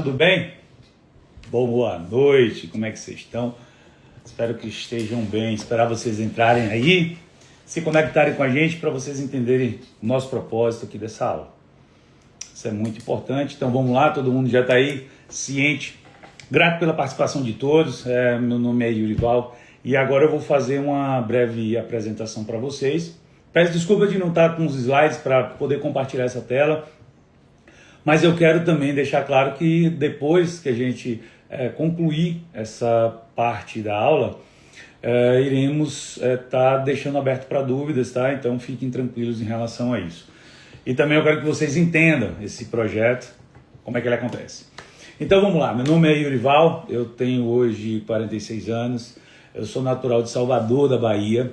tudo bem? Boa noite, como é que vocês estão? Espero que estejam bem, esperar vocês entrarem aí, se conectarem com a gente para vocês entenderem o nosso propósito aqui dessa aula. Isso é muito importante, então vamos lá, todo mundo já está aí, ciente. Grato pela participação de todos, meu nome é Yurival e agora eu vou fazer uma breve apresentação para vocês. Peço desculpa de não estar com os slides para poder compartilhar essa tela, mas eu quero também deixar claro que depois que a gente concluir essa parte da aula, iremos estar deixando aberto para dúvidas, tá? Então fiquem tranquilos em relação a isso. E também eu quero que vocês entendam esse projeto, como é que ele acontece. Então vamos lá, meu nome é Yurival, eu tenho hoje 46 anos, eu sou natural de Salvador, da Bahia,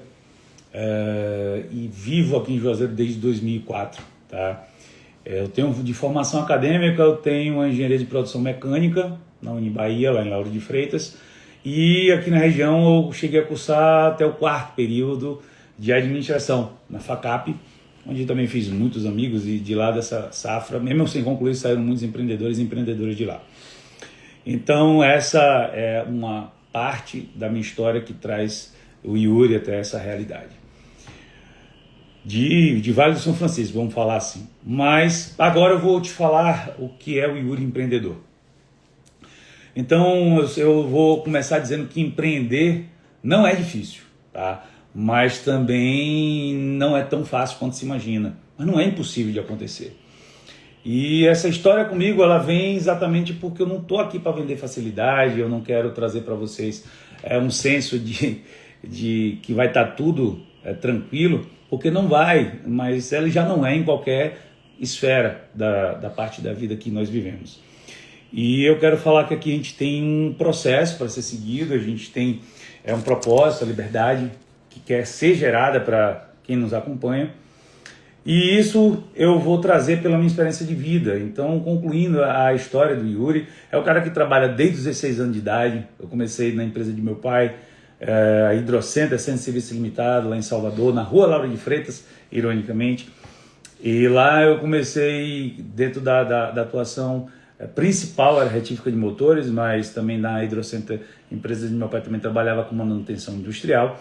e vivo aqui em Juazeiro desde 2004, tá? Eu tenho de formação acadêmica, eu tenho uma engenharia de produção mecânica na Unibahia, lá em Lauro de Freitas, e aqui na região eu cheguei a cursar até o 4º período de administração na FACAP, onde também fiz muitos amigos e de lá dessa safra, mesmo sem concluir, saíram muitos empreendedores e empreendedoras de lá. Então essa é uma parte da minha história que traz o Yuri até essa realidade. De Vale do São Francisco, vamos falar assim. Mas agora eu vou te falar o que é o Yuri empreendedor. Então eu vou começar dizendo que empreender não é difícil, tá? Mas também não é tão fácil quanto se imagina. Mas não é impossível de acontecer. E essa história comigo, ela vem exatamente porque eu não estou aqui para vender facilidade, eu não quero trazer para vocês um senso de que vai estar tudo tranquilo, porque não vai, mas ela já não é em qualquer esfera da parte da vida que nós vivemos. E eu quero falar que aqui a gente tem um processo para ser seguido, a gente tem um propósito, a liberdade que quer ser gerada para quem nos acompanha. E isso eu vou trazer pela minha experiência de vida. Então, concluindo a história do Yuri, é o cara que trabalha desde os 16 anos de idade. Eu comecei na empresa de meu pai, a Hidrocenter, Centro de Serviço Limitado, lá em Salvador, na rua Lauro de Freitas, ironicamente. E lá eu comecei dentro da atuação principal, era retífica de motores, mas também na Hidrocenter, empresa de meu pai, também trabalhava com manutenção industrial.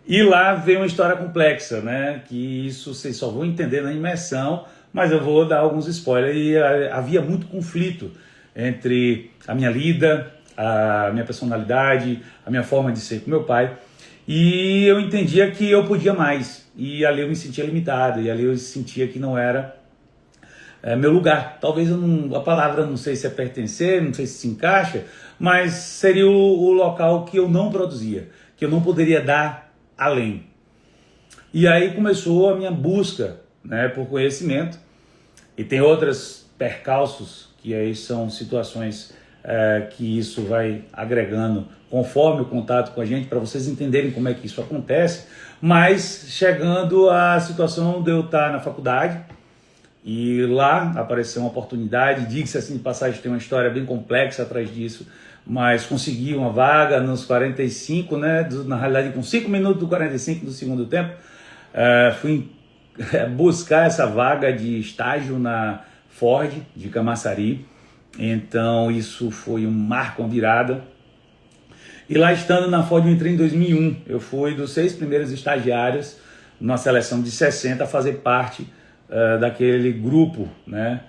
E lá veio uma história complexa, né? Que isso vocês só vão entender na imersão, mas eu vou dar alguns spoilers. E havia muito conflito entre a minha lida, a minha personalidade, a minha forma de ser com meu pai. E eu entendia que eu podia mais. E ali eu me sentia limitado, e ali eu sentia que não era meu lugar. Talvez a palavra não sei se é pertencer, não sei se encaixa, mas seria o local que eu não produzia, que eu não poderia dar além. E aí começou a minha busca, né, por conhecimento, e tem outros percalços que aí são situações que isso vai agregando conforme o contato com a gente, para vocês entenderem como é que isso acontece, mas chegando à situação de eu estar na faculdade, e lá apareceu uma oportunidade, diga-se assim de passagem, tem uma história bem complexa atrás disso, mas consegui uma vaga nos 45, né, na realidade com 5 minutos do 45 do segundo tempo, fui buscar essa vaga de estágio na Ford de Camaçari. Então isso foi um marco, uma virada. E lá estando na Ford eu entrei em 2001, eu fui dos 6 primeiros estagiários numa seleção de 60 a fazer parte daquele grupo, né?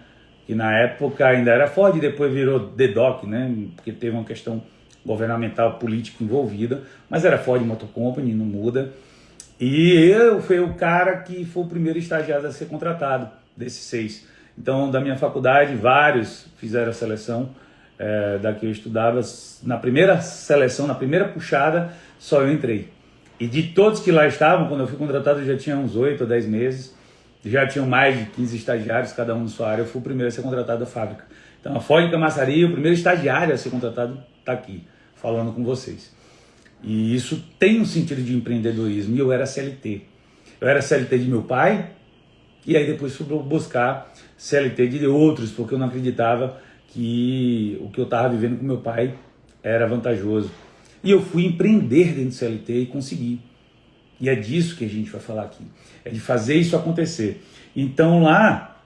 Que na época ainda era Ford, depois virou DDoC, né? Porque teve uma questão governamental, política envolvida, mas era Ford Motor Company, não muda. E eu fui o cara que foi o primeiro estagiário a ser contratado, desses 6. Então, da minha faculdade, vários fizeram a seleção da que eu estudava. Na primeira seleção, na primeira puxada, só eu entrei. E de todos que lá estavam, quando eu fui contratado, eu já tinha uns 8 ou 10 meses. Já tinham mais de 15 estagiários, cada um na sua área. Eu fui o primeiro a ser contratado da fábrica. Então, a Ford Camaçari, o primeiro estagiário a ser contratado, está aqui, falando com vocês. E isso tem um sentido de empreendedorismo. E eu era CLT. Eu era CLT de meu pai, e aí depois fui buscar CLT de outros, porque eu não acreditava que o que eu estava vivendo com meu pai era vantajoso. E eu fui empreender dentro do CLT e consegui. E é disso que a gente vai falar aqui. É de fazer isso acontecer. Então lá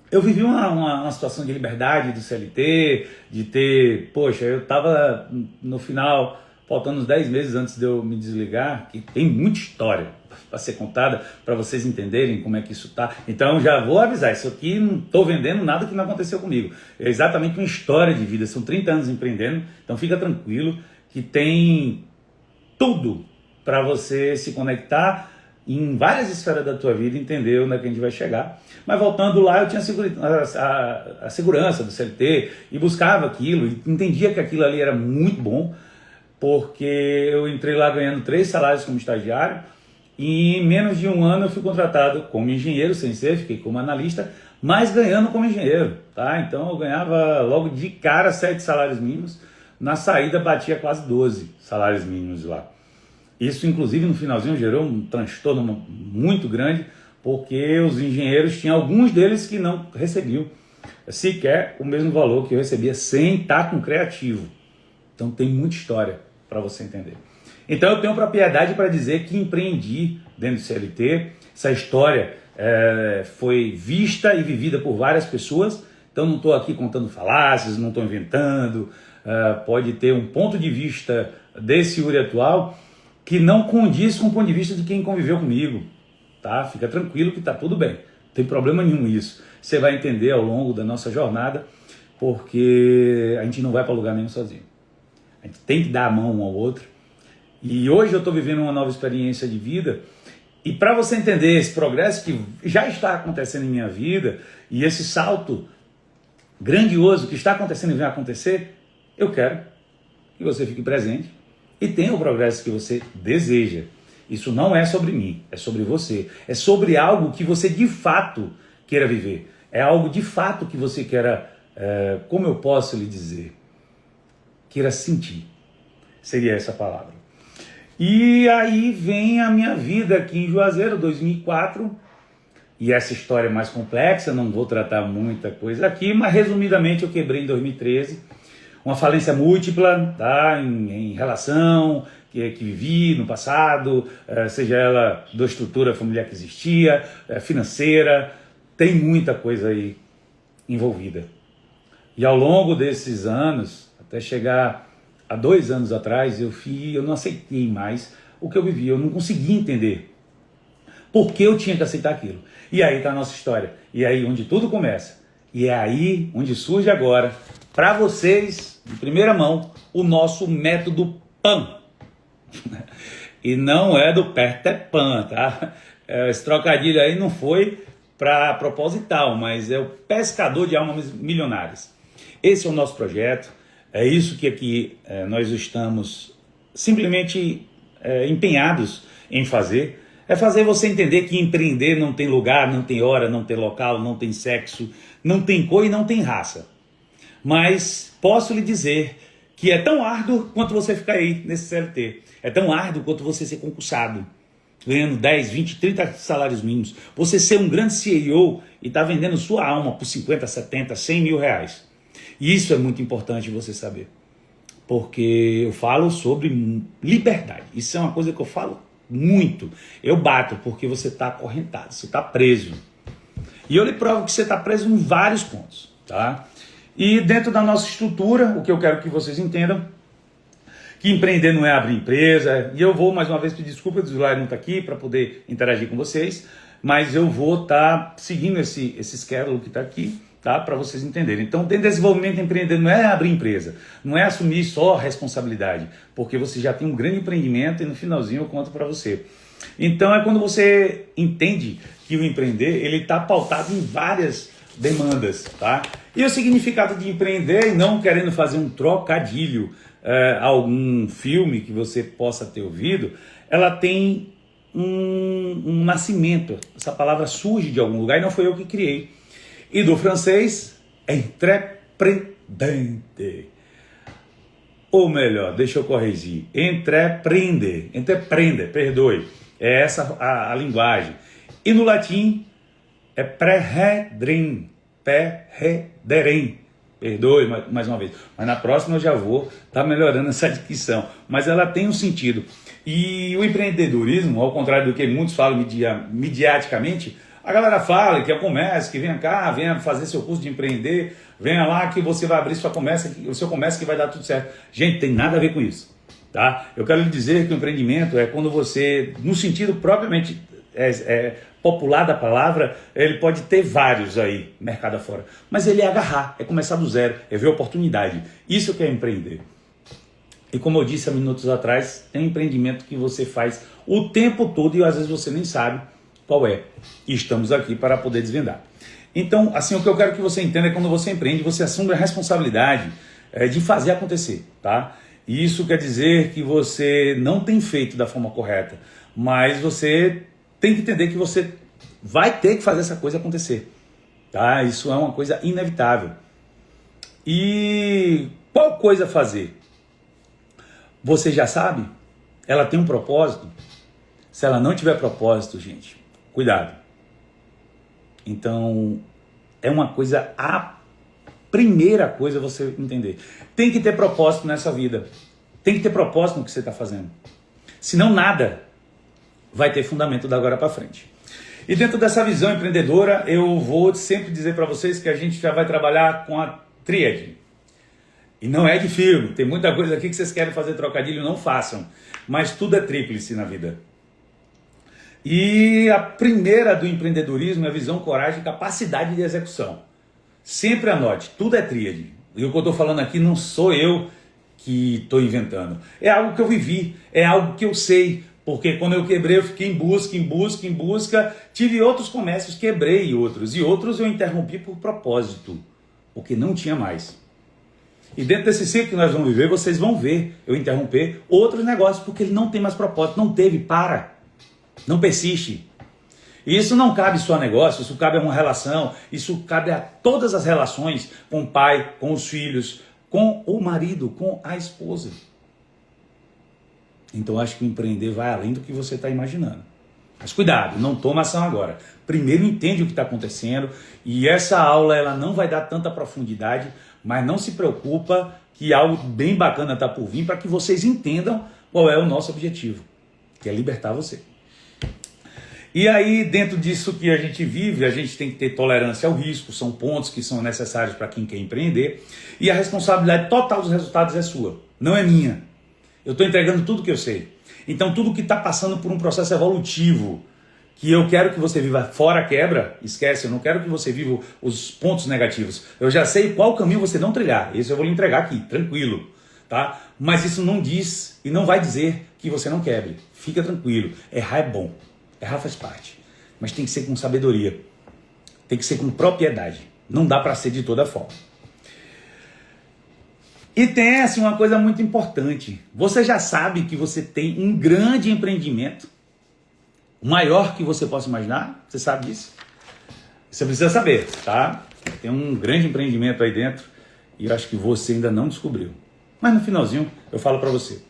eu vivi uma situação de liberdade do CLT, de ter, poxa, eu estava no final, faltando uns 10 meses antes de eu me desligar, que tem muita história para ser contada, para vocês entenderem como é que isso tá. Então já vou avisar, isso aqui não estou vendendo nada que não aconteceu comigo. É exatamente uma história de vida, são 30 anos empreendendo, então fica tranquilo que tem tudo para você se conectar em várias esferas da tua vida, entender onde é que a gente vai chegar. Mas voltando lá, eu tinha a segurança do CLT e buscava aquilo, e entendia que aquilo ali era muito bom, porque eu entrei lá ganhando 3 salários como estagiário, e em menos de um ano eu fui contratado como engenheiro, sem ser, fiquei como analista, mas ganhando como engenheiro, tá? Então eu ganhava logo de cara 7 salários mínimos, na saída batia quase 12 salários mínimos lá. Isso, inclusive, no finalzinho gerou um transtorno muito grande, porque os engenheiros tinham alguns deles que não recebiam sequer o mesmo valor que eu recebia sem estar com criativo. Então tem muita história para você entender. Então eu tenho propriedade para dizer que empreendi dentro do CLT. Essa história foi vista e vivida por várias pessoas. Então não estou aqui contando falácias, não estou inventando. Pode ter um ponto de vista desse Yuri atual que não condiz com o ponto de vista de quem conviveu comigo, tá? Fica tranquilo que tá tudo bem, não tem problema nenhum isso. Você vai entender ao longo da nossa jornada, porque a gente não vai para lugar nenhum sozinho. A gente tem que dar a mão um ao outro. E hoje eu estou vivendo uma nova experiência de vida, e para você entender esse progresso que já está acontecendo em minha vida, e esse salto grandioso que está acontecendo e vai acontecer, eu quero que você fique presente e tenha o progresso que você deseja. Isso não é sobre mim, é sobre você. É sobre algo que você de fato queira viver. É algo de fato que você queira, como eu posso lhe dizer? Queira sentir. Seria essa a palavra. E aí vem a minha vida aqui em Juazeiro, 2004. E essa história é mais complexa, não vou tratar muita coisa aqui, mas resumidamente eu quebrei em 2013. Uma falência múltipla, tá? em relação que vivi no passado, seja ela da estrutura familiar que existia, financeira, tem muita coisa aí envolvida. E ao longo desses anos, até chegar a 2 anos atrás, eu não aceitei mais o que eu vivia, eu não conseguia entender por que eu tinha que aceitar aquilo. E aí está a nossa história, e é aí onde tudo começa, e é aí onde surge agora, para vocês, de primeira mão, o nosso método PAN. E não é do Peter Pan, tá? Esse trocadilho aí não foi para proposital, mas é o pescador de almas milionárias. Esse é o nosso projeto, é isso que aqui nós estamos simplesmente empenhados em fazer. É fazer você entender que empreender não tem lugar, não tem hora, não tem local, não tem sexo, não tem cor e não tem raça. Mas posso lhe dizer que é tão árduo quanto você ficar aí nesse CLT. É tão árduo quanto você ser concursado, ganhando 10, 20, 30 salários mínimos. Você ser um grande CEO e estar vendendo sua alma por 50, 70, 100 mil reais. E isso é muito importante você saber. Porque eu falo sobre liberdade. Isso é uma coisa que eu falo muito. Eu bato porque você está acorrentado, você está preso. E eu lhe provo que você está preso em vários pontos, tá? E dentro da nossa estrutura, o que eu quero que vocês entendam, que empreender não é abrir empresa, e eu vou mais uma vez pedir desculpa, o slide não está aqui para poder interagir com vocês, mas eu vou estar seguindo esse schedule que está aqui, tá? Para vocês entenderem. Então, dentro desse desenvolvimento empreender não é abrir empresa, não é assumir só responsabilidade, porque você já tem um grande empreendimento e no finalzinho eu conto para você. Então, é quando você entende que o empreender, ele está pautado em várias demandas, tá? E o significado de empreender, e não querendo fazer um trocadilho, algum filme que você possa ter ouvido, ela tem um nascimento. Essa palavra surge de algum lugar e não foi eu que criei. E do francês, entreprendente. Ou melhor, deixa eu corrigir, entreprender, perdoe. É essa a linguagem. E no latim, é perredrem, perdoe mais uma vez, mas na próxima eu já vou estar melhorando essa dicção, mas ela tem um sentido. E o empreendedorismo, ao contrário do que muitos falam midiaticamente, A galera fala que é comércio, que venha cá, venha fazer seu curso de empreender, venha lá que você vai abrir seu comércio que vai dar tudo certo. Gente, tem nada a ver com isso, tá? Eu quero lhe dizer que o empreendimento é quando você, no sentido propriamente popular da palavra, ele pode ter vários aí, mercado afora, mas ele é agarrar, é começar do zero, é ver oportunidade. Isso que é empreender. E como eu disse há minutos atrás, tem um empreendimento que você faz o tempo todo e às vezes você nem sabe qual é. E estamos aqui para poder desvendar. Então, assim, o que eu quero que você entenda é que quando você empreende, você assume a responsabilidade de fazer acontecer, tá? E isso quer dizer que você não tem feito da forma correta, mas você tem que entender que você vai ter que fazer essa coisa acontecer, tá? Isso é uma coisa inevitável. E qual coisa fazer? Você já sabe? Ela tem um propósito? Se ela não tiver propósito, gente, cuidado. Então, é uma coisa, a primeira coisa você entender. Tem que ter propósito nessa vida. Tem que ter propósito no que você está fazendo. Senão nada vai ter fundamento da agora para frente. E dentro dessa visão empreendedora, eu vou sempre dizer para vocês que a gente já vai trabalhar com a tríade. E não é de filme. Tem muita coisa aqui que vocês querem fazer trocadilho, não façam. Mas tudo é tríplice na vida. E a primeira do empreendedorismo é visão, coragem e capacidade de execução. Sempre anote, tudo é tríade. E o que eu estou falando aqui não sou eu que estou inventando. É algo que eu vivi, é algo que eu sei. Porque quando eu quebrei, eu fiquei em busca. Tive outros comércios, quebrei outros. E outros eu interrompi por propósito, porque não tinha mais. E dentro desse ciclo que nós vamos viver, vocês vão ver eu interromper outros negócios, porque ele não tem mais propósito, não teve, não persiste. E isso não cabe só a negócio, isso cabe a uma relação, isso cabe a todas as relações com o pai, com os filhos, com o marido, com a esposa. Então acho que o empreender vai além do que você está imaginando. Mas cuidado, não toma ação agora. Primeiro entende o que está acontecendo e essa aula ela não vai dar tanta profundidade, mas não se preocupa que algo bem bacana está por vir para que vocês entendam qual é o nosso objetivo, que é libertar você. E aí, dentro disso que a gente vive, a gente tem que ter tolerância ao risco, são pontos que são necessários para quem quer empreender, e a responsabilidade total dos resultados é sua, não é minha. Eu estou entregando tudo que eu sei. Então, tudo que está passando por um processo evolutivo, que eu quero que você viva fora a quebra, esquece, eu não quero que você viva os pontos negativos. Eu já sei qual caminho você não trilhar, esse eu vou lhe entregar aqui, tranquilo, tá? Mas isso não diz e não vai dizer que você não quebre. Fica tranquilo, errar é bom, errar faz parte, mas tem que ser com sabedoria, tem que ser com propriedade, não dá para ser de toda forma. E tem assim uma coisa muito importante, você já sabe que você tem um grande empreendimento, o maior que você possa imaginar, você sabe disso? Você precisa saber, tá? Tem um grande empreendimento aí dentro e eu acho que você ainda não descobriu. Mas no finalzinho eu falo para você.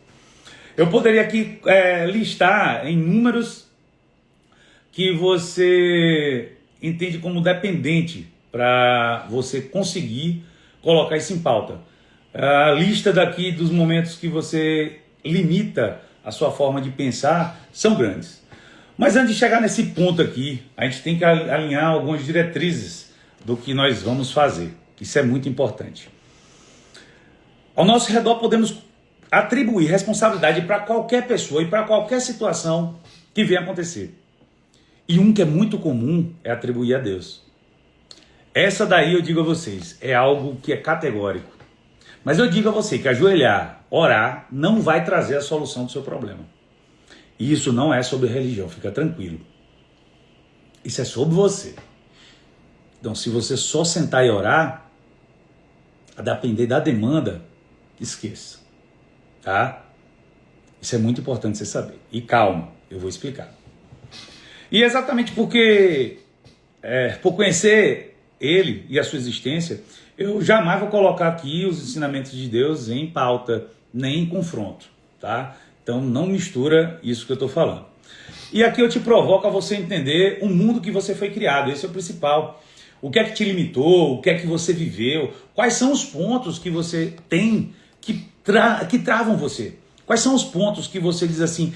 Eu poderia aqui listar em números que você entende como dependente para você conseguir colocar isso em pauta. A lista daqui dos momentos que você limita a sua forma de pensar são grandes. Mas antes de chegar nesse ponto aqui, a gente tem que alinhar algumas diretrizes do que nós vamos fazer. Isso é muito importante. Ao nosso redor podemos atribuir responsabilidade para qualquer pessoa e para qualquer situação que venha acontecer. E um que é muito comum é atribuir a Deus. Essa daí eu digo a vocês, é algo que é categórico. Mas eu digo a você que ajoelhar, orar, não vai trazer a solução do seu problema. E isso não é sobre religião, fica tranquilo. Isso é sobre você. Então, se você só sentar e orar, a depender da demanda, esqueça. Tá? Isso é muito importante você saber. E calma, eu vou explicar. E exatamente porque, por conhecer ele e a sua existência, eu jamais vou colocar aqui os ensinamentos de Deus em pauta, nem em confronto, tá? Então não mistura isso que eu estou falando. E aqui eu te provoco a você entender o mundo que você foi criado, esse é o principal. O que é que te limitou, o que é que você viveu, quais são os pontos que você tem que travam você? Quais são os pontos que você diz assim,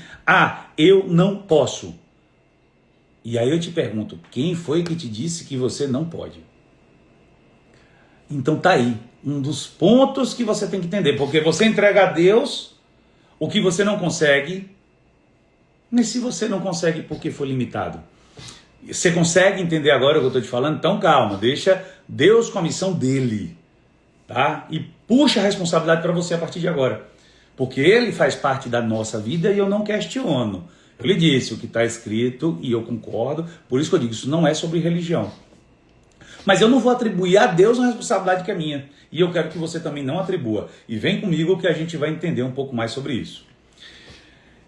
eu não posso? E aí eu te pergunto, quem foi que te disse que você não pode? Então tá aí, um dos pontos que você tem que entender, porque você entrega a Deus o que você não consegue, mas se você não consegue porque foi limitado. Você consegue entender agora o que eu estou te falando? Então calma, deixa Deus com a missão dele, tá? E puxa a responsabilidade para você a partir de agora, porque ele faz parte da nossa vida e eu não questiono. Eu lhe disse o que está escrito e eu concordo, por isso que eu digo, isso não é sobre religião. Mas eu não vou atribuir a Deus uma responsabilidade que é minha. E eu quero que você também não atribua. E vem comigo que a gente vai entender um pouco mais sobre isso.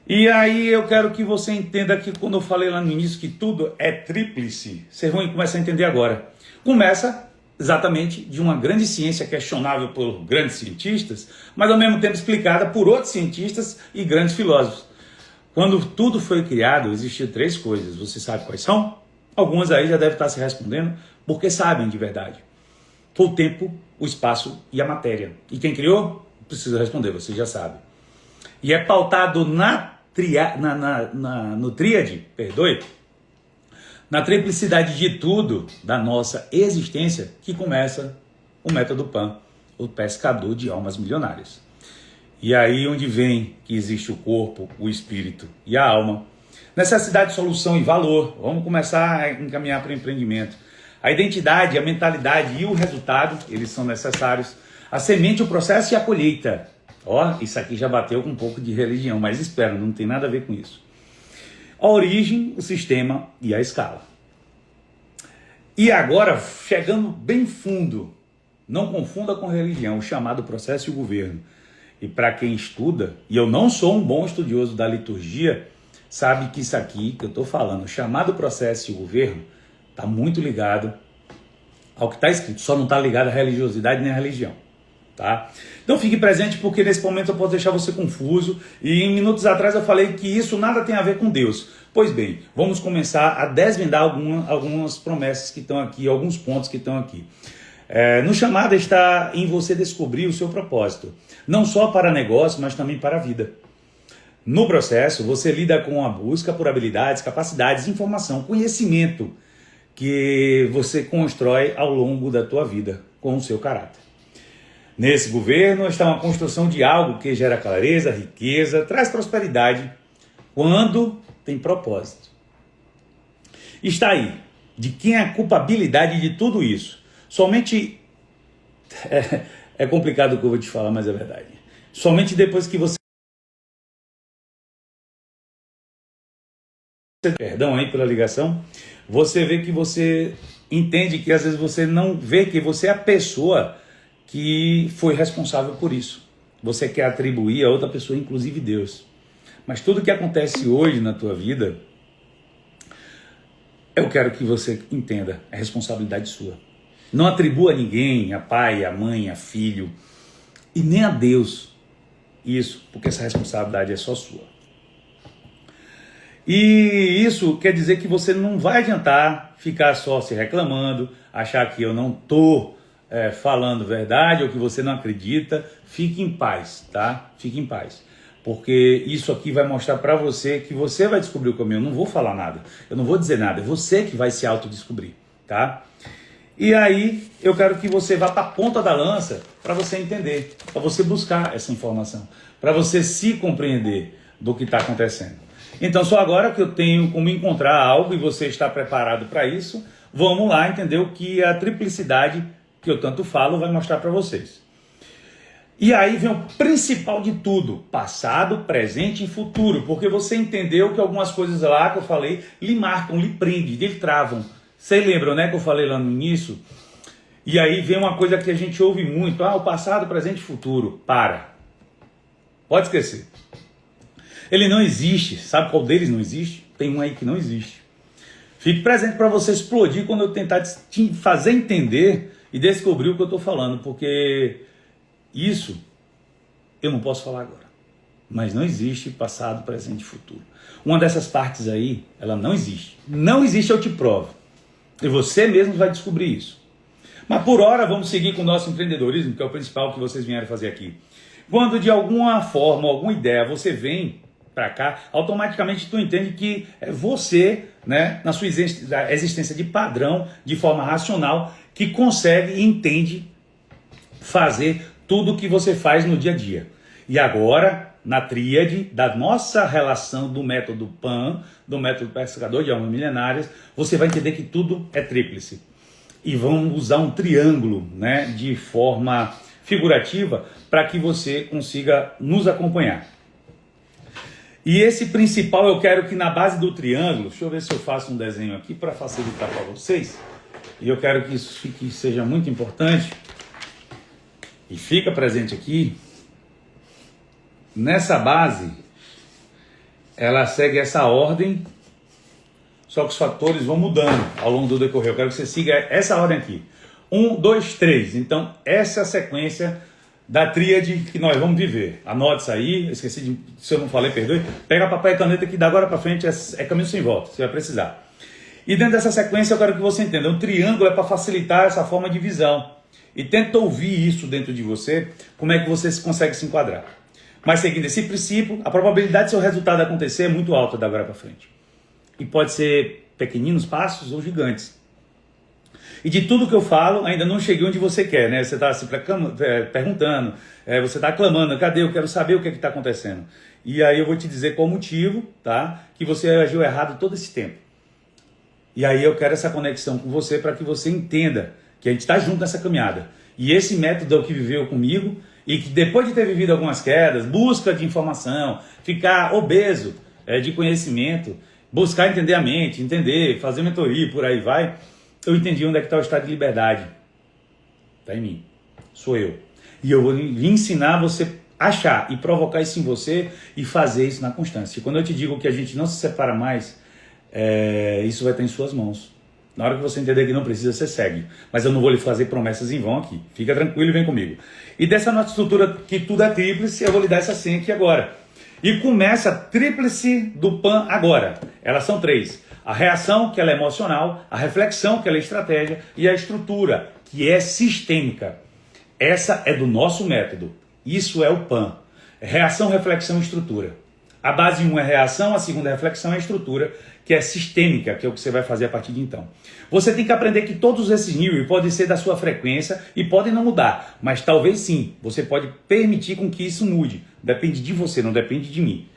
E aí eu quero que você entenda que quando eu falei lá no início que tudo é tríplice, vocês vão começar a entender agora. Começa exatamente de uma grande ciência questionável por grandes cientistas, mas ao mesmo tempo explicada por outros cientistas e grandes filósofos. Quando tudo foi criado, existiam 3 coisas. Você sabe quais são? Algumas aí já devem estar se respondendo, porque sabem de verdade. Foi o tempo, o espaço e a matéria. E quem criou? Precisa responder, você já sabe. E é pautado no tríade, na triplicidade de tudo da nossa existência, que começa o método Pan, o pescador de almas milionárias. E aí onde vem que existe o corpo, o espírito e a alma. Necessidade, solução e valor. Vamos começar a encaminhar para o empreendimento. A identidade, a mentalidade e o resultado, eles são necessários. A semente, o processo e a colheita. Ó, isso aqui já bateu com um pouco de religião, mas espera, não tem nada a ver com isso. A origem, o sistema e a escala. E agora, chegando bem fundo, não confunda com religião, o chamado processo e o governo. E para quem estuda, e eu não sou um bom estudioso da liturgia, sabe que isso aqui que eu estou falando, o chamado processo e o governo, está muito ligado ao que está escrito, só não está ligado à religiosidade nem à religião. Tá? Então fique presente, porque nesse momento eu posso deixar você confuso, e em minutos atrás eu falei que isso nada tem a ver com Deus. Pois bem, vamos começar a desvendar algumas promessas que estão aqui, alguns pontos que estão aqui. No chamado está em você descobrir o seu propósito, não só para negócio, mas também para a vida. No processo, você lida com a busca por habilidades, capacidades, informação, conhecimento que você constrói ao longo da tua vida com o seu caráter. Nesse governo está uma construção de algo que gera clareza, riqueza, traz prosperidade quando tem propósito. Está aí, de quem é a culpabilidade de tudo isso? Somente, é complicado o que eu vou te falar, mas é verdade. Somente depois que você... Perdão aí pela ligação. Você vê que você entende que às vezes você não vê que você é a pessoa que foi responsável por isso. Você quer atribuir a outra pessoa, inclusive Deus. Mas tudo que acontece hoje na tua vida, eu quero que você entenda, é responsabilidade sua. Não atribua a ninguém, a pai, a mãe, a filho, e nem a Deus isso, porque essa responsabilidade é só sua. E isso quer dizer que você não vai adiantar ficar só se reclamando, achar que eu não estou falando verdade ou que você não acredita. Fique em paz, tá? Fique em paz. Porque isso aqui vai mostrar para você que você vai descobrir o caminho. Eu não vou falar nada, eu não vou dizer nada, é você que vai se autodescobrir, tá? E aí eu quero que você vá para a ponta da lança para você entender, para você buscar essa informação, para você se compreender do que está acontecendo. Então só agora que eu tenho como encontrar algo e você está preparado para isso, vamos lá entender o que a triplicidade que eu tanto falo vai mostrar para vocês. E aí vem o principal de tudo, passado, presente e futuro, porque você entendeu que algumas coisas lá que eu falei lhe marcam, lhe prendem, lhe travam. Vocês lembram, né, que eu falei lá no início? E aí vem uma coisa que a gente ouve muito, o passado, presente e futuro. Pode esquecer. Ele não existe. Sabe qual deles não existe? Tem um aí que não existe. Fique presente para você explodir quando eu tentar te fazer entender e descobrir o que eu estou falando, porque isso eu não posso falar agora. Mas não existe passado, presente e futuro. Uma dessas partes aí, ela não existe. Não existe, eu te provo. E você mesmo vai descobrir isso. Mas por hora vamos seguir com o nosso empreendedorismo, que é o principal que vocês vieram fazer aqui. Quando de alguma forma, alguma ideia, você vem para cá, automaticamente tu entende que é você, né, na sua existência de padrão, de forma racional, que consegue e entende fazer tudo o que você faz no dia a dia. E agora, na tríade da nossa relação do método PAN, do método pescador de almas milenárias, você vai entender que tudo é tríplice. E vamos usar um triângulo, né, de forma figurativa para que você consiga nos acompanhar. E esse principal eu quero que na base do triângulo, deixa eu ver se eu faço um desenho aqui para facilitar para vocês, e eu quero que isso seja muito importante, e fica presente aqui. Nessa base, ela segue essa ordem, só que os fatores vão mudando ao longo do decorrer. Eu quero que você siga essa ordem aqui. 1, 2, 3. Então, essa é a sequência da tríade que nós vamos viver. Anote isso aí. Esqueci de... Se eu não falei, perdoe. Pega papel e caneta que da agora para frente é caminho sem volta. Você vai precisar. E dentro dessa sequência eu quero que você entenda. Um triângulo é para facilitar essa forma de visão. E tenta ouvir isso dentro de você. Como é que você consegue se enquadrar. Mas seguindo esse princípio, a probabilidade de seu resultado acontecer é muito alta da agora para frente. E pode ser pequeninos passos ou gigantes. E de tudo que eu falo, ainda não cheguei onde você quer, né? Você está se perguntando, você está clamando, cadê? Eu quero saber o que está acontecendo. E aí eu vou te dizer qual o motivo, tá? Que você agiu errado todo esse tempo. E aí eu quero essa conexão com você para que você entenda que a gente está junto nessa caminhada. E esse método é o que viveu comigo e que depois de ter vivido algumas quedas, busca de informação, ficar obeso de conhecimento, buscar entender a mente, entender, fazer mentoria, por aí vai, eu entendi onde é que está o estado de liberdade. Está em mim. Sou eu. E eu vou lhe ensinar você a achar e provocar isso em você e fazer isso na constância. E quando eu te digo que a gente não se separa mais, isso vai estar em suas mãos. Na hora que você entender que não precisa, você segue. Mas eu não vou lhe fazer promessas em vão aqui. Fica tranquilo e vem comigo. E dessa nossa estrutura que tudo é tríplice, eu vou lhe dar essa senha aqui agora. E começa a tríplice do PAN agora. Elas são 3. A reação, que ela é emocional, a reflexão, que ela é estratégia, e a estrutura, que é sistêmica. Essa é do nosso método. Isso é o PAN. Reação, reflexão e estrutura. A base 1 é reação, a segunda é reflexão e a estrutura, que é sistêmica, que é o que você vai fazer a partir de então. Você tem que aprender que todos esses níveis podem ser da sua frequência e podem não mudar, mas talvez sim, você pode permitir com que isso mude. Depende de você, não depende de mim.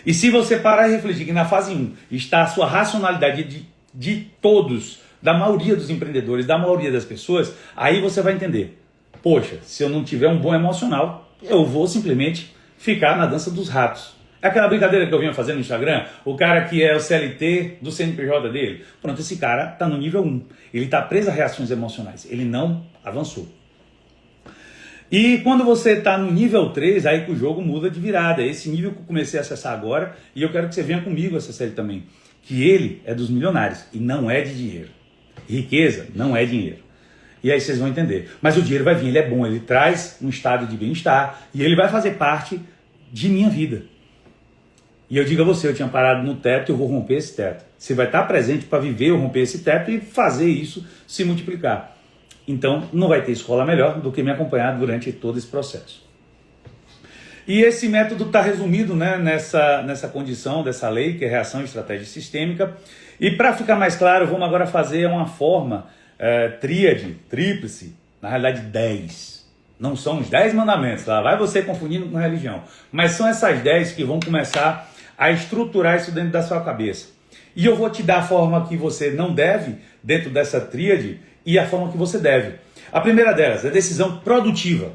E se você parar e refletir que na fase 1 está a sua racionalidade de todos, da maioria dos empreendedores, da maioria das pessoas, aí você vai entender. Poxa, se eu não tiver um bom emocional, eu vou simplesmente ficar na dança dos ratos. É aquela brincadeira que eu vinha fazendo no Instagram, o cara que é o CLT do CNPJ dele. Pronto, esse cara está no nível 1. Ele está preso a reações emocionais. Ele não avançou. E quando você está no nível 3, aí que o jogo muda de virada. É esse nível que eu comecei a acessar agora e eu quero que você venha comigo acessar ele também. Que ele é dos milionários e não é de dinheiro. Riqueza não é dinheiro. E aí vocês vão entender. Mas o dinheiro vai vir, ele é bom, ele traz um estado de bem-estar e ele vai fazer parte de minha vida. E eu digo a você, eu tinha parado no teto e eu vou romper esse teto. Você vai estar presente para viver eu romper esse teto e fazer isso se multiplicar. Então, não vai ter escola melhor do que me acompanhar durante todo esse processo. E esse método está resumido, né, nessa condição dessa lei, que é reação, estratégia sistêmica. E para ficar mais claro, vamos agora fazer uma forma tríade, tríplice, na realidade 10. Não são os 10 mandamentos, lá vai você confundindo com religião. Mas são essas 10 que vão começar a estruturar isso dentro da sua cabeça. E eu vou te dar a forma que você não deve, dentro dessa tríade, e a forma que você deve. A primeira delas é decisão produtiva.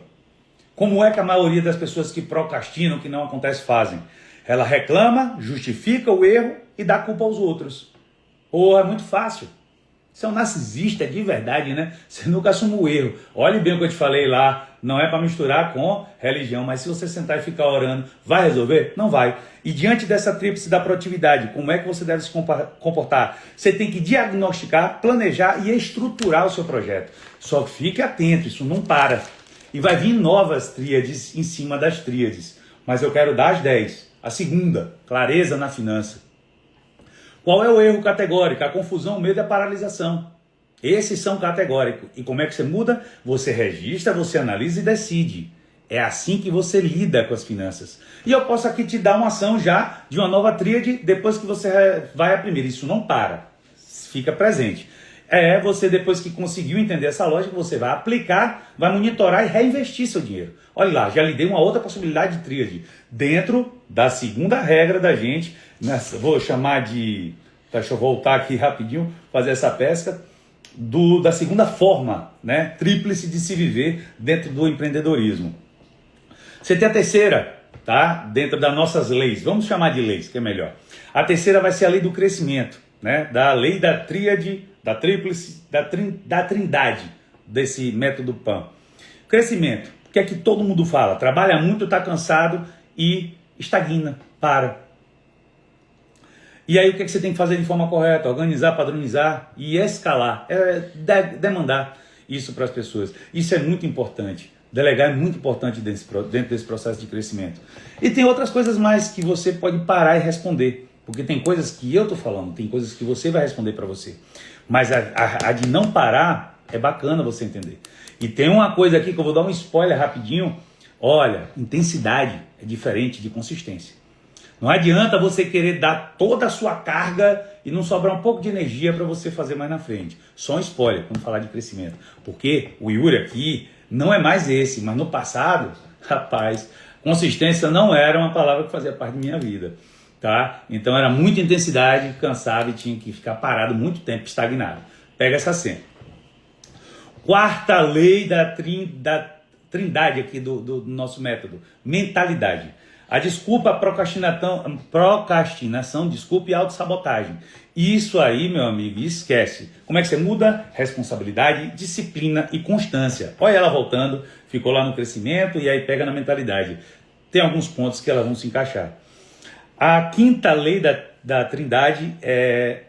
Como é que a maioria das pessoas que procrastinam, que não acontece, fazem? Ela reclama, justifica o erro e dá culpa aos outros. Pô, é muito fácil. Você é um narcisista de verdade, né? Você nunca assume o erro. Olhe bem o que eu te falei lá. Não é para misturar com religião, mas se você sentar e ficar orando, vai resolver? Não vai. E diante dessa tríplice da produtividade, como é que você deve se comportar? Você tem que diagnosticar, planejar e estruturar o seu projeto. Só que fique atento, isso não para. E vai vir novas tríades em cima das tríades. Mas eu quero dar as 10. A segunda, clareza na finança. Qual é o erro categórico? A confusão, o medo e a paralisação. Esses são categóricos. E como é que você muda? Você registra, você analisa e decide. É assim que você lida com as finanças. E eu posso aqui te dar uma ação já de uma nova tríade depois que você vai à primeira. Isso não para, fica presente. Você, depois que conseguiu entender essa lógica, você vai aplicar, vai monitorar e reinvestir seu dinheiro. Olha lá, já lhe dei uma outra possibilidade de tríade. Dentro da segunda regra da gente, vou chamar de... Deixa eu voltar aqui rapidinho, fazer essa pesca. Da segunda forma, né? Tríplice de se viver dentro do empreendedorismo. Você tem a terceira, tá? Dentro das nossas leis. Vamos chamar de leis, que é melhor. A terceira vai ser a lei do crescimento, né? Da lei da tríade, da tríplice, da trindade desse método PAN. Crescimento. O que é que todo mundo fala? Trabalha muito, está cansado e estagna, para. E aí o que é que você tem que fazer de forma correta? Organizar, padronizar e escalar. Demandar isso para as pessoas. Isso é muito importante. Delegar é muito importante dentro desse processo de crescimento. E tem outras coisas mais que você pode parar e responder. Porque tem coisas que eu estou falando, tem coisas que você vai responder para você. Mas a de não parar é bacana você entender. E tem uma coisa aqui que eu vou dar um spoiler rapidinho. Olha, intensidade é diferente de consistência. Não adianta você querer dar toda a sua carga e não sobrar um pouco de energia para você fazer mais na frente. Só um spoiler quando falar de crescimento. Porque o Yuri aqui não é mais esse, mas no passado, rapaz, consistência não era uma palavra que fazia parte da minha vida. Tá? Então era muita intensidade, cansado e tinha que ficar parado muito tempo, estagnado. Pega essa cena. Quarta lei da trindade aqui do nosso método. Mentalidade. A desculpa, a procrastinação, desculpa e autossabotagem. Isso aí, meu amigo, esquece. Como é que você muda? Responsabilidade, disciplina e constância. Olha ela voltando, ficou lá no crescimento e aí pega na mentalidade. Tem alguns pontos que elas vão se encaixar. A quinta lei da trindade é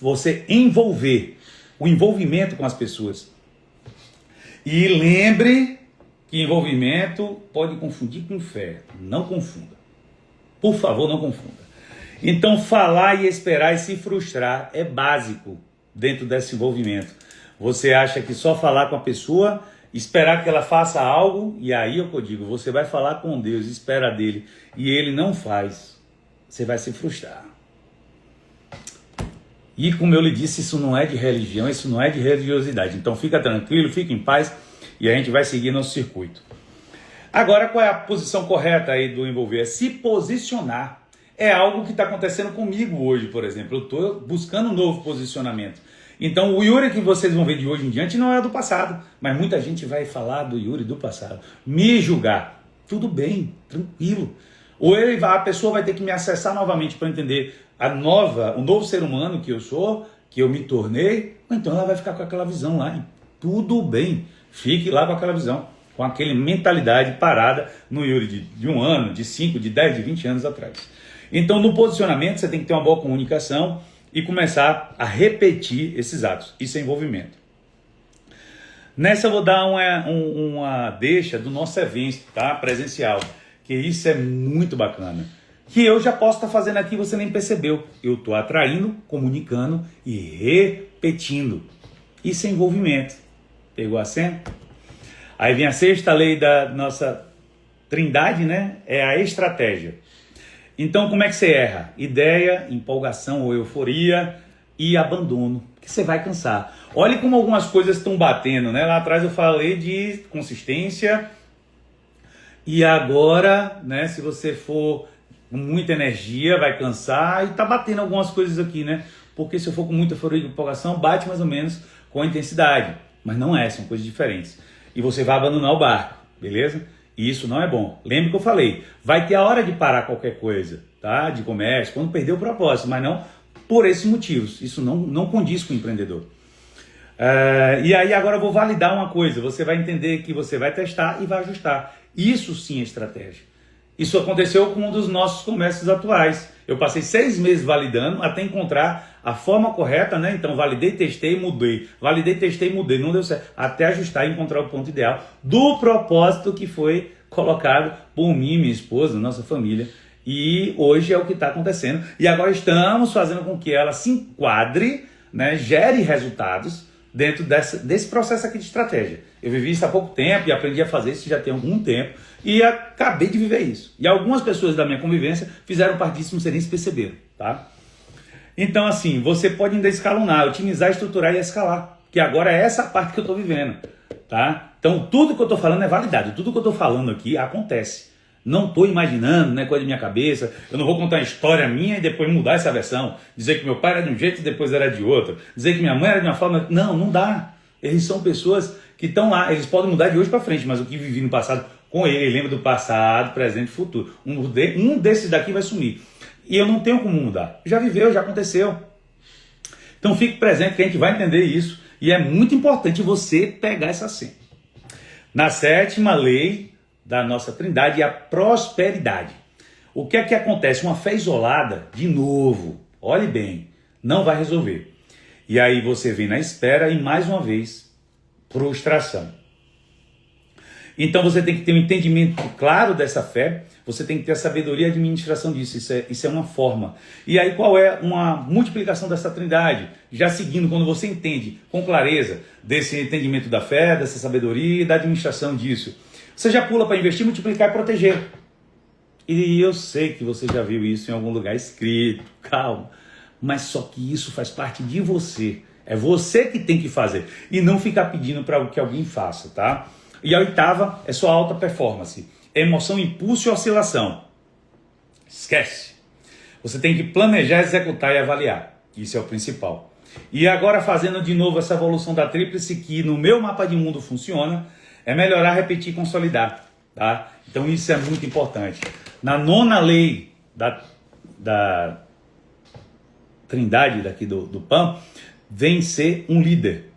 você envolver, o envolvimento com as pessoas. E lembre que envolvimento pode confundir com fé. Não confunda. Por favor, não confunda. Então, falar e esperar e se frustrar é básico dentro desse envolvimento. Você acha que só falar com a pessoa, esperar que ela faça algo, e aí é o que eu digo, você vai falar com Deus, espera dele, e ele não faz. Você vai se frustrar. E como eu lhe disse, isso não é de religião, isso não é de religiosidade. Então fica tranquilo, fica em paz e a gente vai seguir nosso circuito. Agora, qual é a posição correta aí do envolver? É se posicionar. É algo que está acontecendo comigo hoje, por exemplo. Eu estou buscando um novo posicionamento. Então o Yuri que vocês vão ver de hoje em diante não é do passado. Mas muita gente vai falar do Yuri do passado. Me julgar. Tudo bem, tranquilo. Ou a pessoa vai ter que me acessar novamente para entender o novo ser humano que eu sou, que eu me tornei, ou então ela vai ficar com aquela visão lá. E tudo bem, fique lá com aquela visão, com aquela mentalidade parada no Yuri de 1 ano, de 5, de 10, de 20 anos atrás. Então no posicionamento você tem que ter uma boa comunicação e começar a repetir esses atos. Isso é envolvimento. Nessa eu vou dar uma deixa do nosso evento, tá? Presencial. Que isso é muito bacana. Que eu já posso estar fazendo aqui, você nem percebeu. Eu estou atraindo, comunicando e repetindo. Isso é envolvimento. Pegou a cena? Aí vem a sexta lei da nossa trindade, né? É a estratégia. Então, como é que você erra? Ideia, empolgação ou euforia e abandono. Porque você vai cansar. Olha como algumas coisas estão batendo, né? Lá atrás eu falei de consistência. E agora, né, se você for com muita energia, vai cansar e tá batendo algumas coisas aqui, né? Porque se eu for com muita euforia e empolgação, bate mais ou menos com a intensidade. Mas não é, são coisas diferentes. E você vai abandonar o barco, beleza? E isso não é bom. Lembre que eu falei, vai ter a hora de parar qualquer coisa, tá? De comércio, quando perder o propósito, mas não por esses motivos. Isso não condiz com o empreendedor. E aí agora eu vou validar uma coisa, você vai entender que você vai testar e vai ajustar. Isso sim é estratégia. Isso aconteceu com um dos nossos comércios atuais. Eu passei 6 meses validando até encontrar a forma correta, né? Então validei, testei, mudei. Validei, testei, mudei. Não deu certo. Até ajustar e encontrar o ponto ideal do propósito que foi colocado por mim, minha esposa, nossa família. E hoje é o que está acontecendo. E agora estamos fazendo com que ela se enquadre, né? Gere resultados, dentro desse processo aqui de estratégia. Eu vivi isso há pouco tempo e aprendi a fazer isso já tem algum tempo e acabei de viver isso. E algumas pessoas da minha convivência fizeram parte disso, não sei nem se perceberam, tá? Então, assim, você pode ainda escalonar, otimizar, estruturar e escalar, que agora é essa parte que eu estou vivendo, tá? Então, tudo que eu estou falando é validado, tudo que eu estou falando aqui acontece. Não estou imaginando, né, coisa da minha cabeça, eu não vou contar uma história minha e depois mudar essa versão, dizer que meu pai era de um jeito e depois era de outro, dizer que minha mãe era de uma forma... Não, não dá. Eles são pessoas que estão lá, eles podem mudar de hoje para frente, mas o que vivi no passado com ele lembra do passado, presente e futuro. Um desses daqui vai sumir. E eu não tenho como mudar. Já viveu, já aconteceu. Então fique presente que a gente vai entender isso. E é muito importante você pegar essa senha. Na 7ª lei da nossa trindade é a prosperidade. O que é que acontece? Uma fé isolada, de novo, olhe bem, não vai resolver. E aí você vem na espera e mais uma vez, frustração. Então você tem que ter um entendimento claro dessa fé, você tem que ter a sabedoria e a administração disso, isso é uma forma. E aí qual é uma multiplicação dessa trindade? Já seguindo, quando você entende com clareza desse entendimento da fé, dessa sabedoria e da administração disso, você já pula para investir, multiplicar e proteger. E eu sei que você já viu isso em algum lugar escrito, calma, mas só que isso faz parte de você, é você que tem que fazer e não ficar pedindo para que alguém faça, tá? E a 8ª é sua alta performance. Emoção, impulso e oscilação. Esquece. Você tem que planejar, executar e avaliar. Isso é o principal. E agora fazendo de novo essa evolução da tríplice que no meu mapa de mundo funciona, é melhorar, repetir e consolidar. Tá? Então isso é muito importante. Na 9ª lei da trindade daqui do PAN, vem ser um líder.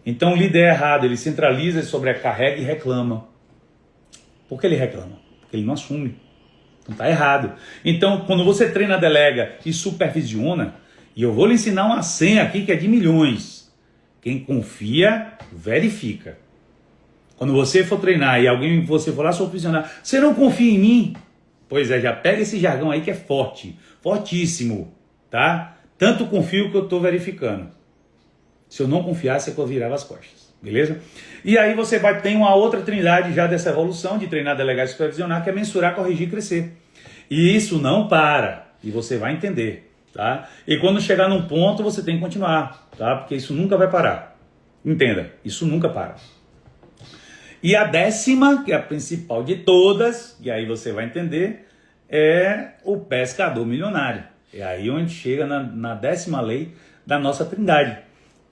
Então o líder é errado, ele centraliza, sobrecarrega e reclama. Por que ele reclama? Porque ele não assume. Então está errado. Então quando você treina, delega e supervisiona, e eu vou lhe ensinar uma senha aqui que é de milhões. Quem confia, verifica. Quando você for treinar e alguém você for lá supervisionar, você não confia em mim? Pois é, já pega esse jargão aí que é forte, fortíssimo, tá? Tanto confio que eu estou verificando. Se eu não confiasse, é que eu virava as costas, beleza? E aí você vai ter uma outra trindade já dessa evolução de treinar, delegar e supervisionar, que é mensurar, corrigir e crescer. E isso não para, e você vai entender, tá? E quando chegar num ponto, você tem que continuar, tá? Porque isso nunca vai parar. Entenda, isso nunca para. E a 10ª, que é a principal de todas, e aí você vai entender, é o pescador milionário. É aí onde chega na 10ª lei da nossa trindade,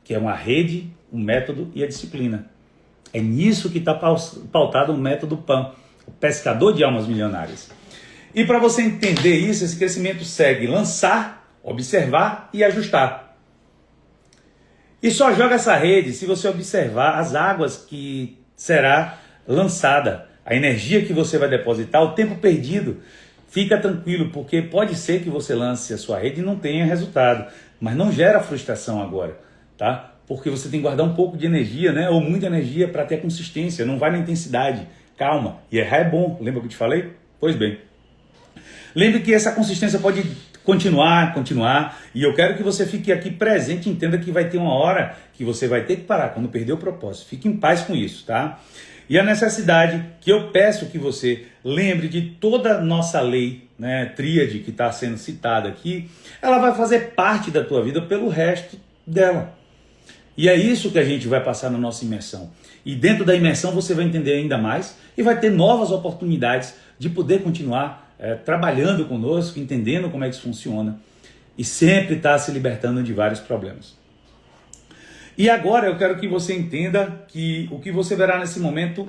que é uma rede, um método e a disciplina. É nisso que está pautado o método PAN, o pescador de almas milionárias. E para você entender isso, esse crescimento segue lançar, observar e ajustar. E só joga essa rede se você observar as águas que será lançada, a energia que você vai depositar, o tempo perdido. Fica tranquilo, porque pode ser que você lance a sua rede e não tenha resultado, mas não gera frustração agora, tá? Porque você tem que guardar um pouco de energia, né? Ou muita energia para ter consistência, não vai na intensidade. Calma, e errar é bom, lembra que eu te falei? Pois bem. Lembre que essa consistência pode continuar, e eu quero que você fique aqui presente e entenda que vai ter uma hora que você vai ter que parar, quando perder o propósito. Fique em paz com isso, tá? E a necessidade que eu peço que você lembre de toda a nossa lei, né, tríade que está sendo citada aqui, ela vai fazer parte da tua vida pelo resto dela. E é isso que a gente vai passar na nossa imersão. E dentro da imersão você vai entender ainda mais e vai ter novas oportunidades de poder continuar trabalhando conosco, entendendo como é que isso funciona e sempre estar se libertando de vários problemas. E agora eu quero que você entenda que o que você verá nesse momento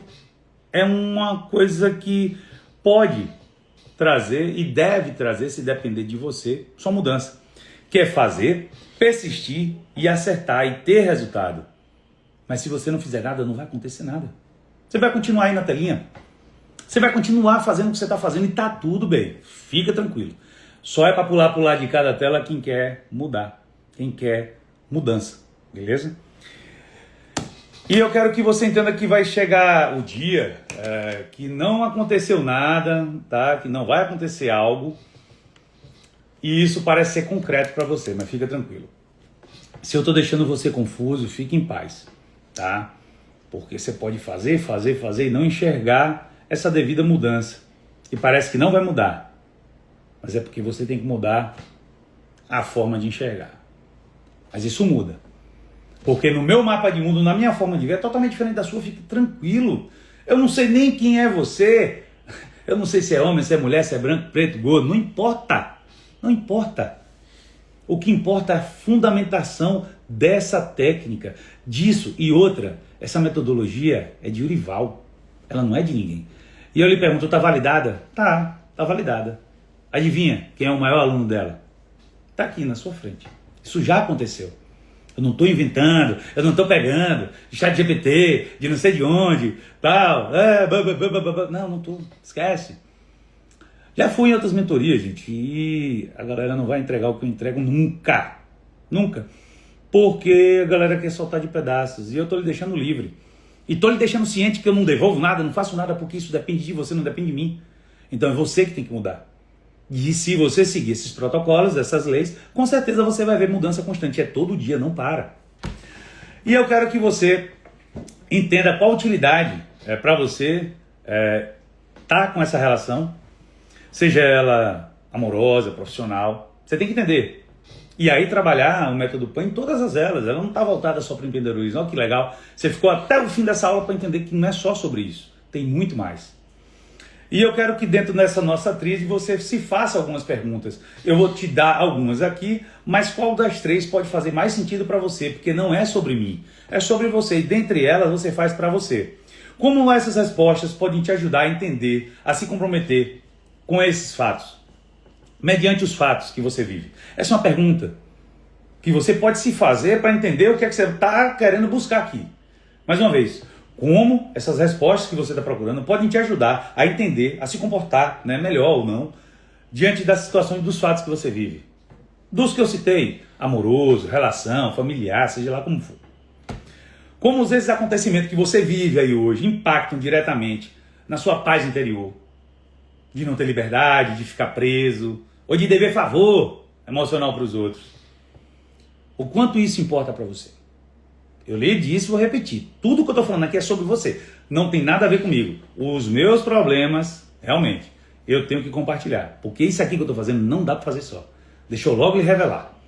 é uma coisa que pode trazer e deve trazer, se depender de você, sua mudança. Que é fazer, persistir e acertar e ter resultado. Mas se você não fizer nada, não vai acontecer nada. Você vai continuar aí na telinha. Você vai continuar fazendo o que você está fazendo e tá tudo bem. Fica tranquilo. Só é para pular pro lado de cada tela quem quer mudar. Quem quer mudança. Beleza? E eu quero que você entenda que vai chegar o dia que não aconteceu nada, tá? Que não vai acontecer algo. E isso parece ser concreto para você, mas fica tranquilo. Se eu estou deixando você confuso, fique em paz, tá? Porque você pode fazer e não enxergar essa devida mudança. E parece que não vai mudar. Mas é porque você tem que mudar a forma de enxergar. Mas isso muda. Porque no meu mapa de mundo, na minha forma de ver, é totalmente diferente da sua, fique tranquilo. Eu não sei nem quem é você. Eu não sei se é homem, se é mulher, se é branco, preto, gordo. Não importa. Não importa. O que importa é a fundamentação dessa técnica, disso. E outra, essa metodologia é de Urival. Ela não é de ninguém. E eu lhe pergunto, está validada? Tá validada. Adivinha quem é o maior aluno dela? Está aqui na sua frente. Isso já aconteceu. Eu não estou inventando, eu não estou pegando de ChatGPT, de não sei de onde, tal. Não estou. Esquece. Já fui em outras mentorias, gente, e a galera não vai entregar o que eu entrego nunca. Nunca. Porque a galera quer soltar de pedaços. E eu estou lhe deixando livre. E estou lhe deixando ciente que eu não devolvo nada, não faço nada, porque isso depende de você, não depende de mim. Então é você que tem que mudar. E se você seguir esses protocolos, essas leis, com certeza você vai ver mudança constante. É todo dia, não para. E eu quero que você entenda qual utilidade para você tá com essa relação, seja ela amorosa, profissional. Você tem que entender. E aí trabalhar o método PAN em todas as elas. Ela não está voltada só para o empreendedorismo. Olha que legal. Você ficou até o fim dessa aula para entender que não é só sobre isso. Tem muito mais. E eu quero que dentro dessa nossa tríade você se faça algumas perguntas. Eu vou te dar algumas aqui, mas qual das três pode fazer mais sentido para você? Porque não é sobre mim, é sobre você. E dentre elas você faz para você. Como essas respostas podem te ajudar a entender, a se comprometer com esses fatos? Mediante os fatos que você vive. Essa é uma pergunta que você pode se fazer para entender o que é que você está querendo buscar aqui. Mais uma vez, como essas respostas que você está procurando podem te ajudar a entender, a se comportar, né, melhor ou não, diante das situações, dos fatos que você vive. Dos que eu citei, amoroso, relação, familiar, seja lá como for. Como esses acontecimentos que você vive aí hoje impactam diretamente na sua paz interior, de não ter liberdade, de ficar preso, ou de dever favor emocional para os outros. O quanto isso importa para você? Eu lhe disse e vou repetir. Tudo que eu estou falando aqui é sobre você. Não tem nada a ver comigo. Os meus problemas, realmente, eu tenho que compartilhar. Porque isso aqui que eu estou fazendo não dá para fazer só. Deixa eu logo lhe revelar.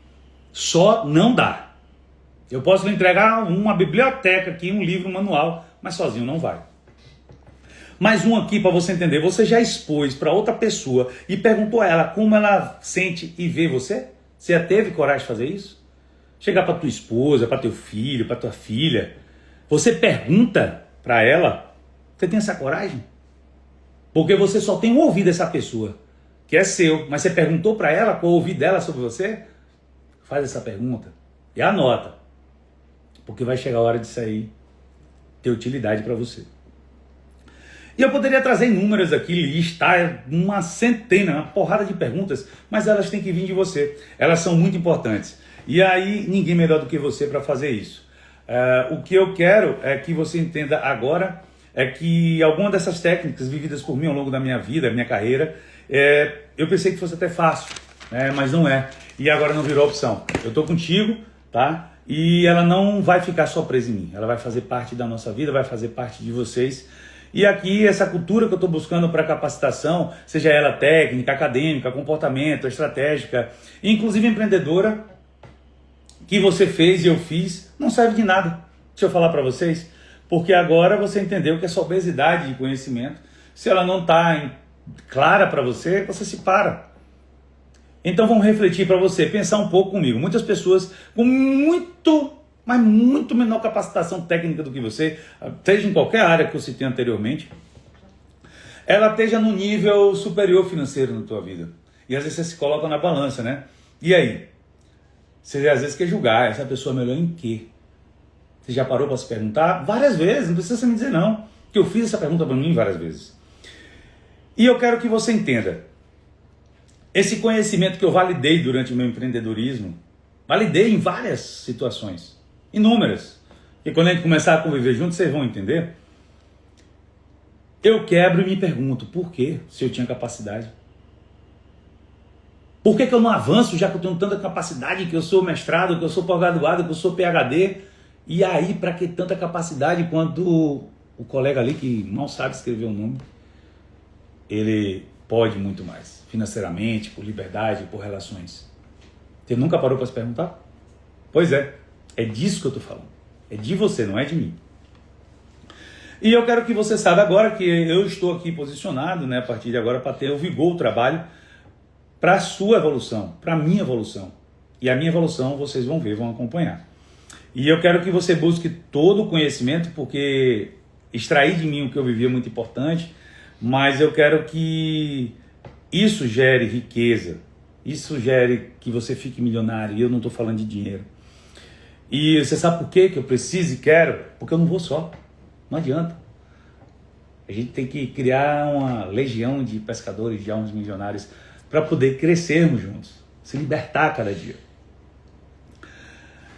Só não dá. Eu posso lhe entregar uma biblioteca aqui, um livro, um manual, mas sozinho não vai. Mais um aqui para você entender. Você já expôs para outra pessoa e perguntou a ela como ela sente e vê você? Você já teve coragem de fazer isso? Chegar para tua esposa, para teu filho, para tua filha. Você pergunta para ela. Você tem essa coragem? Porque você só tem um ouvido dessa pessoa, que é seu. Mas você perguntou para ela qual o ouvido dela sobre você? Faz essa pergunta e anota. Porque vai chegar a hora de sair, ter utilidade para você. E eu poderia trazer inúmeras aqui, listar uma centena, uma porrada de perguntas, mas elas têm que vir de você. Elas são muito importantes. E aí, ninguém melhor do que você para fazer isso. O que eu quero é que você entenda agora é que alguma dessas técnicas vividas por mim ao longo da minha vida, minha carreira, eu pensei que fosse até fácil, mas não é. E agora não virou opção. Eu estou contigo, tá? E ela não vai ficar só presa em mim. Ela vai fazer parte da nossa vida, vai fazer parte de vocês. E aqui, essa cultura que eu estou buscando para capacitação, seja ela técnica, acadêmica, comportamento, estratégica, inclusive empreendedora, que você fez e eu fiz, não serve de nada. Deixa eu falar para vocês, porque agora você entendeu que essa obesidade de conhecimento, se ela não está clara para você, você se para. Então vamos refletir para você, pensar um pouco comigo. Muitas pessoas com mas muito menor capacitação técnica do que você, seja em qualquer área que eu citei anteriormente, ela esteja no nível superior financeiro na tua vida. E às vezes você se coloca na balança, né? E aí? Você às vezes quer julgar, essa pessoa é melhor em quê? Você já parou para se perguntar? Várias vezes, não precisa você me dizer não, que eu fiz essa pergunta para mim várias vezes. E eu quero que você entenda, esse conhecimento que eu validei durante o meu empreendedorismo, validei em várias situações, inúmeras. E quando a gente começar a conviver juntos, vocês vão entender. Eu quebro e me pergunto, por quê? Se eu tinha capacidade. Por que eu não avanço, já que eu tenho tanta capacidade, que eu sou mestrado, que eu sou pós-graduado, que eu sou PhD? E aí, para que tanta capacidade quanto o colega ali que mal sabe escrever o nome, ele pode muito mais, financeiramente, por liberdade, por relações. Você nunca parou para se perguntar? Pois é disso que eu estou falando. É de você, não é de mim. E eu quero que você saiba agora que eu estou aqui posicionado, né, a partir de agora, para ter o vigor, o trabalho, para a sua evolução, para a minha evolução. E a minha evolução vocês vão ver, vão acompanhar. E eu quero que você busque todo o conhecimento, porque extrair de mim o que eu vivi é muito importante, mas eu quero que isso gere riqueza, isso gere que você fique milionário, e eu não estou falando de dinheiro. E você sabe por quê que eu preciso e quero? Porque eu não vou só. Não adianta. A gente tem que criar uma legião de pescadores, de almas milionários, para poder crescermos juntos, se libertar cada dia.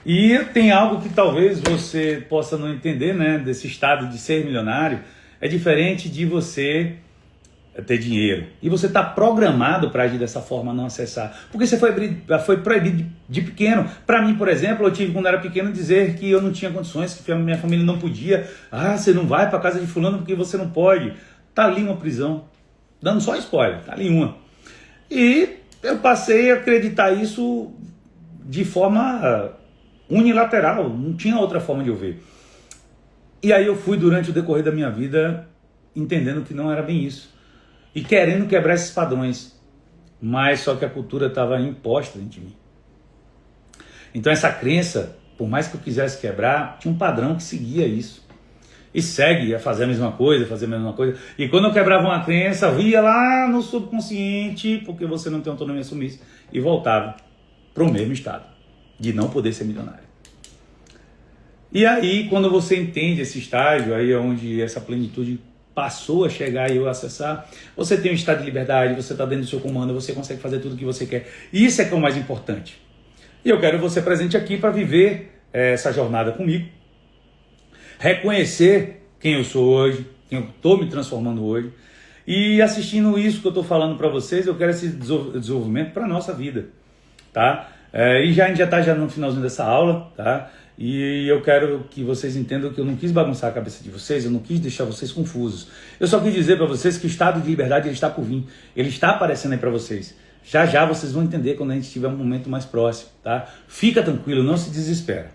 E tem algo que talvez você possa não entender, né? Desse estado de ser milionário. É diferente de você ter dinheiro. E você está programado para agir dessa forma, não acessar. Porque você foi proibido de pequeno. Para mim, por exemplo, eu tive, quando era pequeno, dizer que eu não tinha condições, que a minha família não podia. Ah, você não vai para casa de fulano porque você não pode. Tá ali uma prisão. Dando só spoiler, tá ali uma. E eu passei a acreditar isso de forma unilateral. Não tinha outra forma de eu ver. E aí eu fui, durante o decorrer da minha vida, entendendo que não era bem isso. E querendo quebrar esses padrões, mas só que a cultura estava imposta dentro de mim. Então essa crença, por mais que eu quisesse quebrar, tinha um padrão que seguia isso. E segue a fazer a mesma coisa, fazer a mesma coisa. E quando eu quebrava uma crença, via lá no subconsciente, porque você não tem autonomia assumir, e voltava para o mesmo estado, de não poder ser milionário. E aí, quando você entende esse estágio, aí é onde essa plenitude passou a chegar e eu acessar, você tem um estado de liberdade, você está dentro do seu comando, você consegue fazer tudo o que você quer. Isso é que é o mais importante. E eu quero você presente aqui para viver essa jornada comigo, reconhecer quem eu sou hoje, quem eu estou me transformando hoje, e assistindo isso que eu estou falando para vocês, eu quero esse desenvolvimento para a nossa vida, tá? A gente já está no finalzinho dessa aula, tá? E eu quero que vocês entendam que eu não quis bagunçar a cabeça de vocês, eu não quis deixar vocês confusos. Eu só quis dizer para vocês que o estado de liberdade ele está por vir, ele está aparecendo aí para vocês. Já já vocês vão entender quando a gente tiver um momento mais próximo, tá? Fica tranquilo, não se desespera.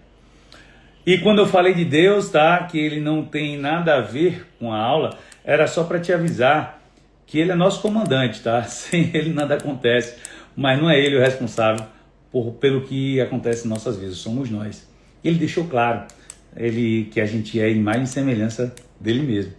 E quando eu falei de Deus, tá? Que ele não tem nada a ver com a aula, era só para te avisar que ele é nosso comandante, tá? Sem ele nada acontece, mas não é ele o responsável pelo que acontece em nossas vidas, somos nós. Ele deixou claro que a gente é imagem e semelhança dele mesmo.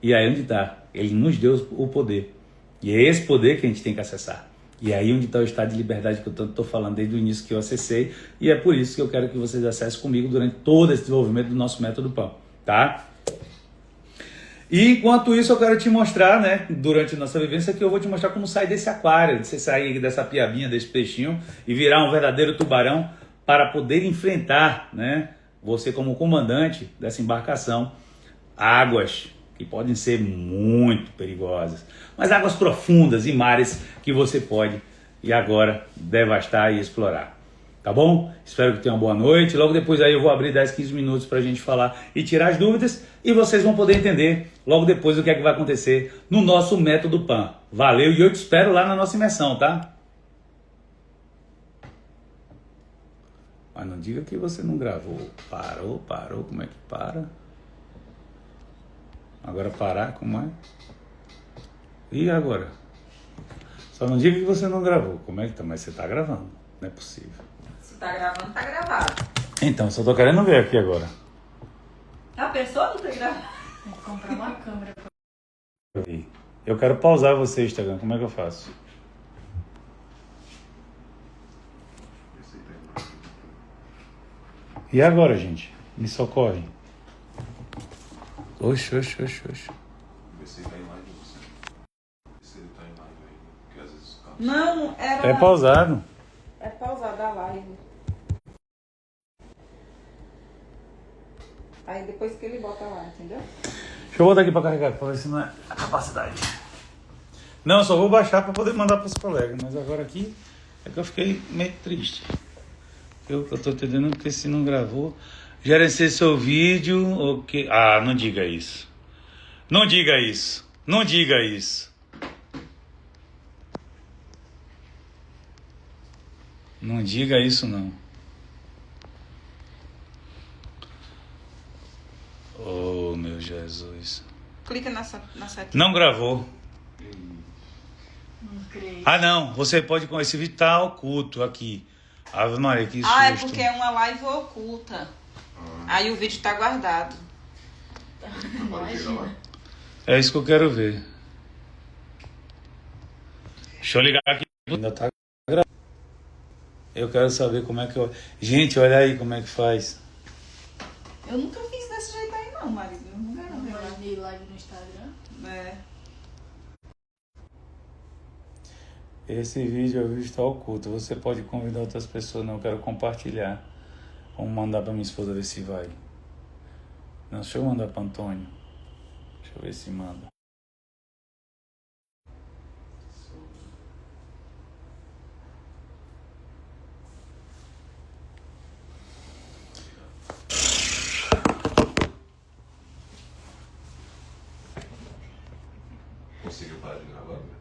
E aí onde está? Ele nos deu o poder. E é esse poder que a gente tem que acessar. E aí onde está o estado de liberdade que eu tanto estou falando desde o início que eu acessei. E é por isso que eu quero que vocês acessem comigo durante todo esse desenvolvimento do nosso método PAN. Tá? E enquanto isso eu quero te mostrar, né, durante a nossa vivência, que eu vou te mostrar como sair desse aquário, de você sair dessa piabinha, desse peixinho e virar um verdadeiro tubarão, para poder enfrentar, né, você como comandante dessa embarcação, águas que podem ser muito perigosas, mas águas profundas e mares que você pode e agora devastar e explorar. Tá bom? Espero que tenham uma boa noite. Logo depois aí eu vou abrir 10, 15 minutos para a gente falar e tirar as dúvidas e vocês vão poder entender logo depois o que é que vai acontecer no nosso método PAN. Valeu e eu te espero lá na nossa imersão, tá? Mas não diga que você não gravou. Parou, como é que para? Agora parar, como é? E agora? Só não diga que você não gravou. Como é que tá? Mas você tá gravando, não é possível. Se tá gravando, tá gravado. Então, só tô querendo ver aqui agora. A pessoa não tá gravando. Tem que comprar uma câmera. Eu quero pausar você, Instagram. Como é que eu faço? E agora, gente? Me socorre. Oxe. Vê se ele tá em live você. Vê se ele tá em live aí. Porque às vezes o carro... Não, era... É pausado. É pausada a live. Aí depois que ele bota lá, entendeu? Deixa eu botar aqui pra carregar, pra ver se não é a capacidade. Não, eu só vou baixar pra poder mandar pros colegas. Mas agora aqui É que eu fiquei meio triste. Eu tô entendendo porque se não gravou. Gerenciei seu vídeo. Okay. Ah, não diga isso. Não diga isso. Não diga isso. Não diga isso, não. Oh, meu Jesus. Clica na setinha. Não gravou. Não creio. Ah, não. Você pode com esse vídeo tá oculto aqui. Ave Maria, que susto. Ah, é porque é uma live oculta. Aí o vídeo tá guardado. Agora vira lá. É isso que eu quero ver. Deixa eu ligar aqui. Ainda tá gravando. Eu quero saber como é que eu... Gente, olha aí como é que faz. Eu nunca fiz desse jeito aí não, marido. Eu nunca Não guardei live no Instagram. É. Esse vídeo está oculto. Você pode convidar outras pessoas. Não, eu quero compartilhar. Vamos mandar para minha esposa ver se vai. Não, deixa eu mandar para Antônio. Deixa eu ver se manda. Conseguiu parar de gravar, velho?